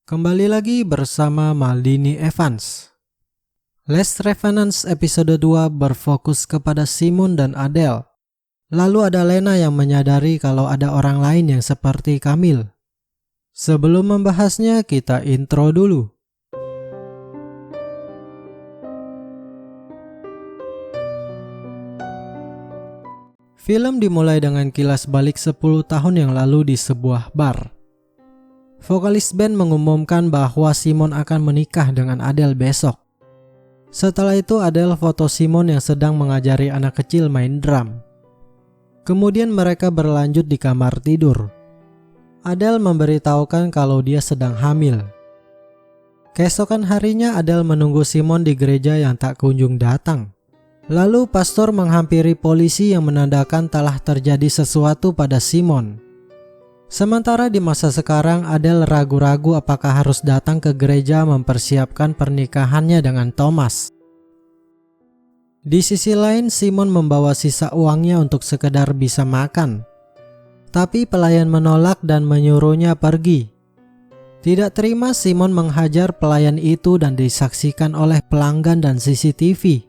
Kembali lagi bersama Maldini Evans. Last Revenants episode 2 berfokus kepada Simon dan Adele. Lalu ada Lena yang menyadari kalau ada orang lain yang seperti Camille. Sebelum membahasnya, kita intro dulu. Film dimulai dengan kilas balik 10 tahun yang lalu di sebuah bar. Vokalis band mengumumkan bahwa Simon akan menikah dengan Adele besok. Setelah itu Adele foto Simon yang sedang mengajari anak kecil main drum. Kemudian mereka berlanjut di kamar tidur. Adele memberitahukan kalau dia sedang hamil. Keesokan harinya Adele menunggu Simon di gereja yang tak kunjung datang. Lalu pastor menghampiri polisi yang menandakan telah terjadi sesuatu pada Simon. Sementara di masa sekarang Adele ragu-ragu apakah harus datang ke gereja mempersiapkan pernikahannya dengan Thomas. Di sisi lain Simon membawa sisa uangnya untuk sekedar bisa makan. Tapi pelayan menolak dan menyuruhnya pergi. Tidak terima, Simon menghajar pelayan itu dan disaksikan oleh pelanggan dan CCTV.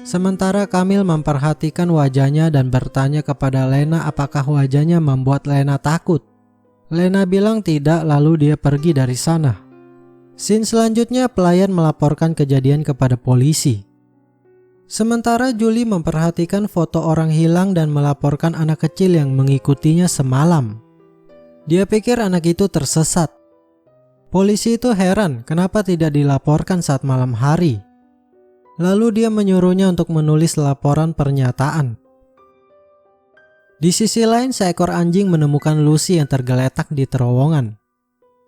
Sementara Camille memperhatikan wajahnya dan bertanya kepada Lena apakah wajahnya membuat Lena takut. Lena bilang tidak, lalu dia pergi dari sana. Scene selanjutnya pelayan melaporkan kejadian kepada polisi. Sementara Julie memperhatikan foto orang hilang dan melaporkan anak kecil yang mengikutinya semalam. Dia pikir anak itu tersesat. Polisi itu heran kenapa tidak dilaporkan saat malam hari. Lalu dia menyuruhnya untuk menulis laporan pernyataan. Di sisi lain seekor anjing menemukan Lucy yang tergeletak di terowongan.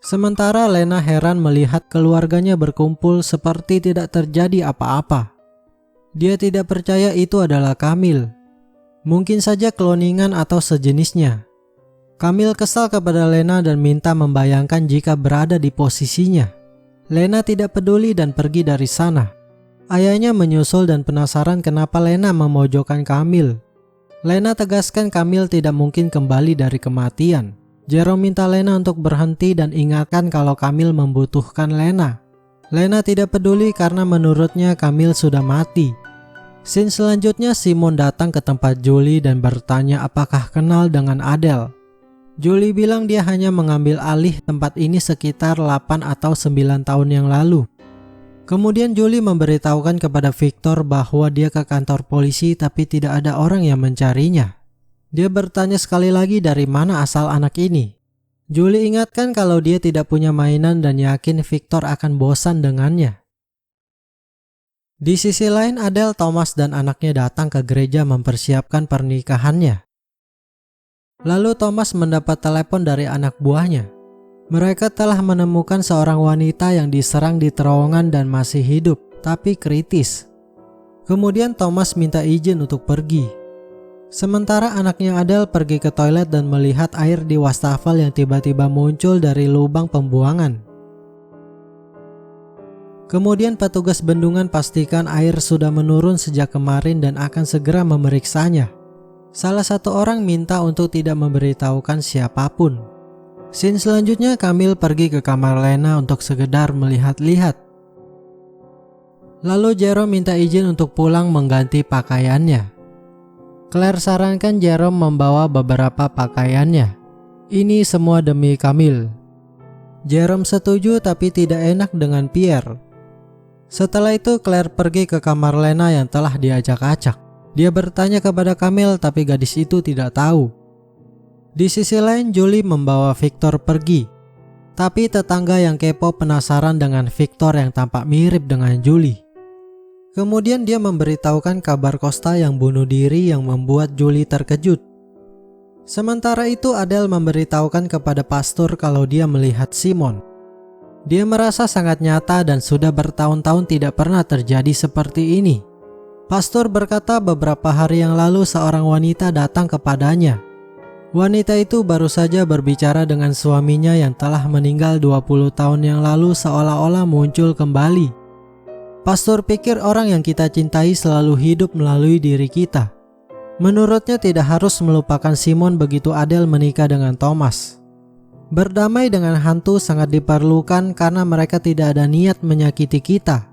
Sementara Lena heran melihat keluarganya berkumpul seperti tidak terjadi apa-apa. Dia tidak percaya itu adalah Camille. Mungkin saja kloningan atau sejenisnya. Camille kesal kepada Lena dan minta membayangkan jika berada di posisinya. Lena tidak peduli dan pergi dari sana. Ayahnya menyusul dan penasaran kenapa Lena memojokkan Camille. Lena tegaskan Camille tidak mungkin kembali dari kematian. Jerome minta Lena untuk berhenti dan ingatkan kalau Camille membutuhkan Lena. Lena tidak peduli karena menurutnya Camille sudah mati. Scene selanjutnya Simon datang ke tempat Julie dan bertanya apakah kenal dengan Adele. Julie bilang dia hanya mengambil alih tempat ini sekitar 8 atau 9 tahun yang lalu. Kemudian Julie memberitahukan kepada Victor bahwa dia ke kantor polisi tapi tidak ada orang yang mencarinya. Dia bertanya sekali lagi dari mana asal anak ini. Julie ingatkan kalau dia tidak punya mainan dan yakin Victor akan bosan dengannya. Di sisi lain Adele, Thomas dan anaknya datang ke gereja mempersiapkan pernikahannya. Lalu Thomas mendapat telepon dari anak buahnya. Mereka telah menemukan seorang wanita yang diserang di terowongan dan masih hidup, tapi kritis. Kemudian Thomas minta izin untuk pergi. Sementara anaknya Adele pergi ke toilet dan melihat air di wastafel yang tiba-tiba muncul dari lubang pembuangan. Kemudian petugas bendungan pastikan air sudah menurun sejak kemarin dan akan segera memeriksanya. Salah satu orang minta untuk tidak memberitahukan siapapun. Scene selanjutnya Camille pergi ke kamar Lena untuk sekedar melihat-lihat. Lalu Jerome minta izin untuk pulang mengganti pakaiannya. Claire sarankan Jerome membawa beberapa pakaiannya. Ini semua demi Camille. Jerome setuju tapi tidak enak dengan Pierre. Setelah itu Claire pergi ke kamar Lena yang telah diacak-acak. Dia bertanya kepada Camille tapi gadis itu tidak tahu. Di sisi lain Julie membawa Victor pergi. Tapi tetangga yang kepo penasaran dengan Victor yang tampak mirip dengan Julie. Kemudian dia memberitahukan kabar Costa yang bunuh diri yang membuat Julie terkejut. Sementara itu Adele memberitahukan kepada pastor kalau dia melihat Simon. Dia merasa sangat nyata dan sudah bertahun-tahun tidak pernah terjadi seperti ini. Pastor berkata beberapa hari yang lalu seorang wanita datang kepadanya. Wanita itu baru saja berbicara dengan suaminya yang telah meninggal 20 tahun yang lalu seolah-olah muncul kembali. Pastor pikir orang yang kita cintai selalu hidup melalui diri kita. Menurutnya tidak harus melupakan Simon begitu Adele menikah dengan Thomas. Berdamai dengan hantu sangat diperlukan karena mereka tidak ada niat menyakiti kita.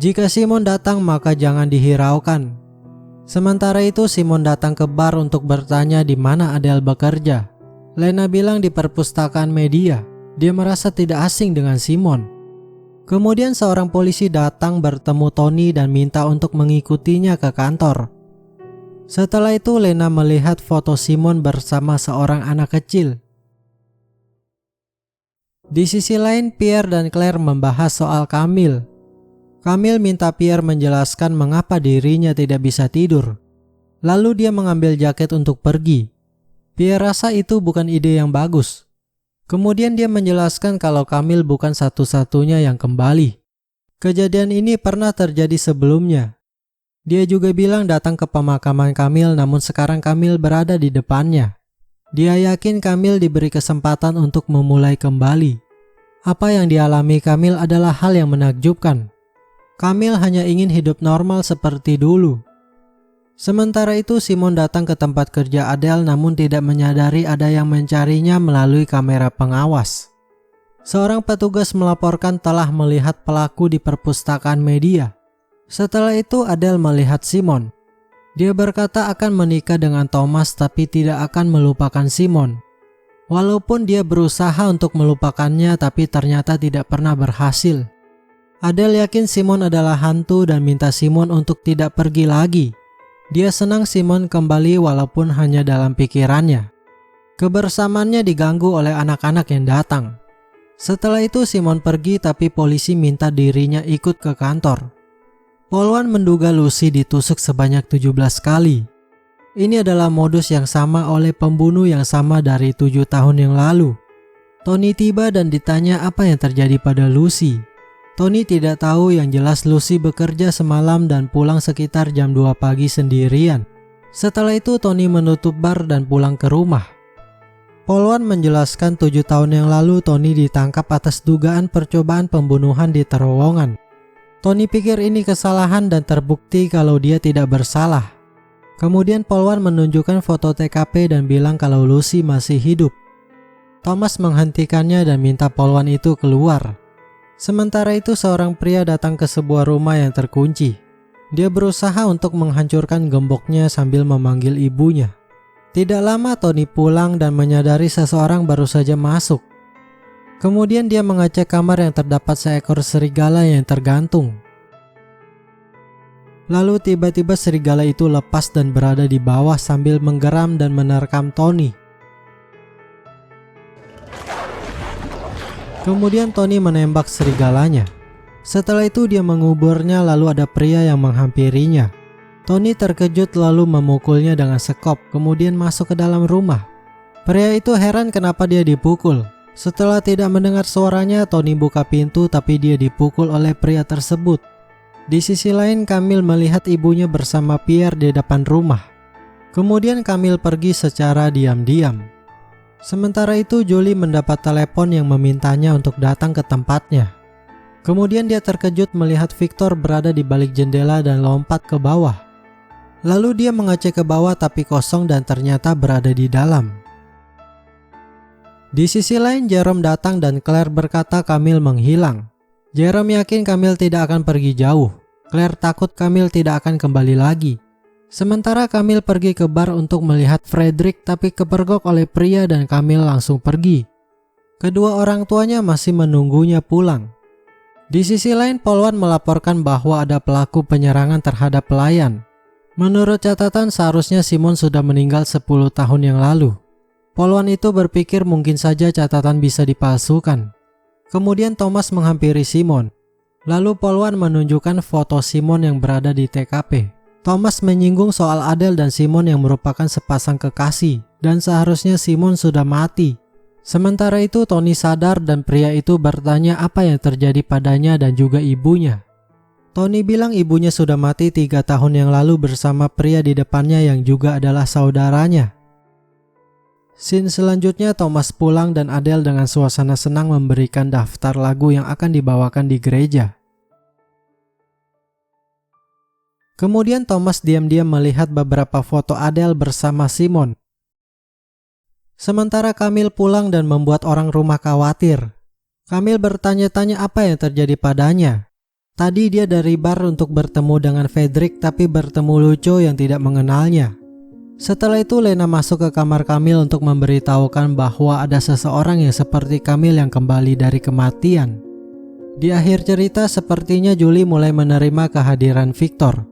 Jika Simon datang maka jangan dihiraukan. Sementara itu Simon datang ke bar untuk bertanya di mana Adele bekerja. Lena bilang di perpustakaan media. Dia merasa tidak asing dengan Simon. Kemudian seorang polisi datang bertemu Tony dan minta untuk mengikutinya ke kantor. Setelah itu Lena melihat foto Simon bersama seorang anak kecil. Di sisi lain, Pierre dan Claire membahas soal Camille. Camille minta Pierre menjelaskan mengapa dirinya tidak bisa tidur. Lalu dia mengambil jaket untuk pergi. Pierre rasa itu bukan ide yang bagus. Kemudian dia menjelaskan kalau Camille bukan satu-satunya yang kembali. Kejadian ini pernah terjadi sebelumnya. Dia juga bilang datang ke pemakaman Camille, namun sekarang Camille berada di depannya. Dia yakin Camille diberi kesempatan untuk memulai kembali. Apa yang dialami Camille adalah hal yang menakjubkan. Camille hanya ingin hidup normal seperti dulu. Sementara itu Simon datang ke tempat kerja Adele namun tidak menyadari ada yang mencarinya melalui kamera pengawas. Seorang petugas melaporkan telah melihat pelaku di perpustakaan media. Setelah itu Adele melihat Simon. Dia berkata akan menikah dengan Thomas tapi tidak akan melupakan Simon. Walaupun dia berusaha untuk melupakannya tapi ternyata tidak pernah berhasil. Adele yakin Simon adalah hantu dan minta Simon untuk tidak pergi lagi. Dia senang Simon kembali walaupun hanya dalam pikirannya. Kebersamaannya diganggu oleh anak-anak yang datang. Setelah itu Simon pergi tapi polisi minta dirinya ikut ke kantor. Polwan menduga Lucy ditusuk sebanyak 17 kali. Ini adalah modus yang sama oleh pembunuh yang sama dari 7 tahun yang lalu. Tony tiba dan ditanya apa yang terjadi pada Lucy. Tony tidak tahu, yang jelas Lucy bekerja semalam dan pulang sekitar jam 2 pagi sendirian. Setelah itu Tony menutup bar dan pulang ke rumah. Polwan menjelaskan 7 tahun yang lalu Tony ditangkap atas dugaan percobaan pembunuhan di terowongan. Tony pikir ini kesalahan dan terbukti kalau dia tidak bersalah. Kemudian Polwan menunjukkan foto TKP dan bilang kalau Lucy masih hidup. Thomas menghentikannya dan minta Polwan itu keluar. Sementara itu seorang pria datang ke sebuah rumah yang terkunci. Dia berusaha untuk menghancurkan gemboknya sambil memanggil ibunya. Tidak lama Tony pulang dan menyadari seseorang baru saja masuk. Kemudian dia mengecek kamar yang terdapat seekor serigala yang tergantung. Lalu tiba-tiba serigala itu lepas dan berada di bawah sambil menggeram dan menerkam Tony. Kemudian Tony menembak serigalanya. Setelah itu dia menguburnya lalu ada pria yang menghampirinya. Tony terkejut lalu memukulnya dengan sekop kemudian masuk ke dalam rumah. Pria itu heran kenapa dia dipukul. Setelah tidak mendengar suaranya, Tony buka pintu tapi dia dipukul oleh pria tersebut. Di sisi lain, Camille melihat ibunya bersama Pierre di depan rumah. Kemudian Camille pergi secara diam-diam. Sementara itu, Julie mendapat telepon yang memintanya untuk datang ke tempatnya. Kemudian dia terkejut melihat Victor berada di balik jendela dan lompat ke bawah. Lalu dia mengecek ke bawah tapi kosong dan ternyata berada di dalam. Di sisi lain, Jerome datang dan Claire berkata Camille menghilang. Jerome yakin Camille tidak akan pergi jauh. Claire takut Camille tidak akan kembali lagi. Sementara Camille pergi ke bar untuk melihat Frederick tapi kepergok oleh pria dan Camille langsung pergi. Kedua orang tuanya masih menunggunya pulang. Di sisi lain, Polwan melaporkan bahwa ada pelaku penyerangan terhadap pelayan. Menurut catatan seharusnya Simon sudah meninggal 10 tahun yang lalu. Polwan itu berpikir mungkin saja catatan bisa dipalsukan. Kemudian Thomas menghampiri Simon. Lalu Polwan menunjukkan foto Simon yang berada di TKP. Thomas menyinggung soal Adele dan Simon yang merupakan sepasang kekasih dan seharusnya Simon sudah mati. Sementara itu Tony sadar dan pria itu bertanya apa yang terjadi padanya dan juga ibunya. Tony bilang ibunya sudah mati 3 tahun yang lalu bersama pria di depannya yang juga adalah saudaranya. Scene selanjutnya Thomas pulang dan Adele dengan suasana senang memberikan daftar lagu yang akan dibawakan di gereja. Kemudian Thomas diam-diam melihat beberapa foto Adele bersama Simon. Sementara Camille pulang dan membuat orang rumah khawatir. Camille bertanya-tanya apa yang terjadi padanya. Tadi dia dari bar untuk bertemu dengan Frederick, tapi bertemu Lucio yang tidak mengenalnya. Setelah itu Lena masuk ke kamar Camille untuk memberitahukan bahwa ada seseorang yang seperti Camille yang kembali dari kematian. Di akhir cerita sepertinya Julie mulai menerima kehadiran Victor.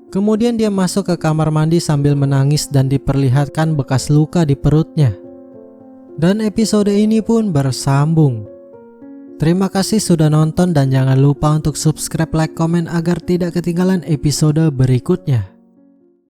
Kemudian dia masuk ke kamar mandi sambil menangis dan diperlihatkan bekas luka di perutnya. Dan episode ini pun bersambung. Terima kasih sudah nonton dan jangan lupa untuk subscribe, like, komen agar tidak ketinggalan episode berikutnya.